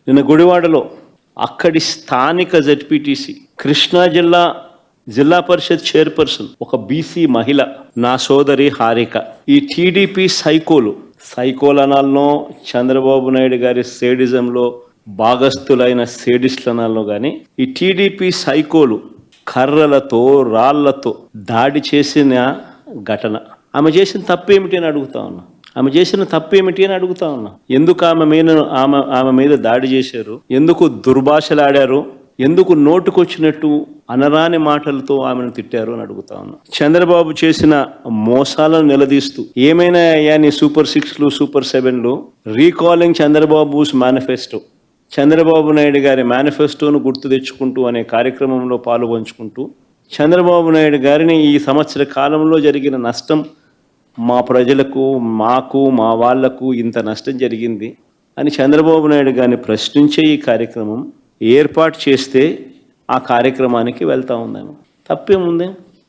నిన్న గుడివాడలో అక్కడి స్థానిక జెడ్పీటీసీ, కృష్ణా జిల్లా పరిషత్ చైర్పర్సన్, ఒక బీసీ మహిళ, నా సోదరి హారిక, ఈ టీడీపీ సైకోలనాల్లో, చంద్రబాబు నాయుడు గారి సేడిజంలో భాగస్థులైన సేడిస్టులనాల్లో కానీ, ఈ టీడీపీ సైకోలు కర్రలతో రాళ్లతో దాడి చేసిన ఘటన. ఆమె చేసిన తప్పేమిటి అని అడుగుతా ఉన్నా. ఎందుకు ఆమె మీద దాడి చేశారు? ఎందుకు దుర్భాషలాడారు? ఎందుకు నోటుకొచ్చినట్టు అనరాని మాటలతో ఆమెను తిట్టారు అని అడుగుతా ఉన్నా. చంద్రబాబు చేసిన మోసాలను నిలదీస్తూ, ఏమైనా అయ్యా నీ సూపర్ 6లు సూపర్ 7లు, రీకాలింగ్ చంద్రబాబుస్ మేనిఫెస్టో, చంద్రబాబు నాయుడు గారి మేనిఫెస్టోను గుర్తు తెచ్చుకుంటూ అనే కార్యక్రమంలో పాలుపంచుకుంటూ, చంద్రబాబు నాయుడు గారిని ఈ సంవత్సర కాలంలో జరిగిన నష్టం, మా ప్రజలకు, మాకు, మా వాళ్లకు ఇంత నష్టం జరిగింది అని చంద్రబాబు నాయుడు గారిని ప్రశ్నించే ఈ కార్యక్రమం ఏర్పాటు చేస్తే ఆ కార్యక్రమానికి వెళ్తా ఉందాము. తప్పేముంది?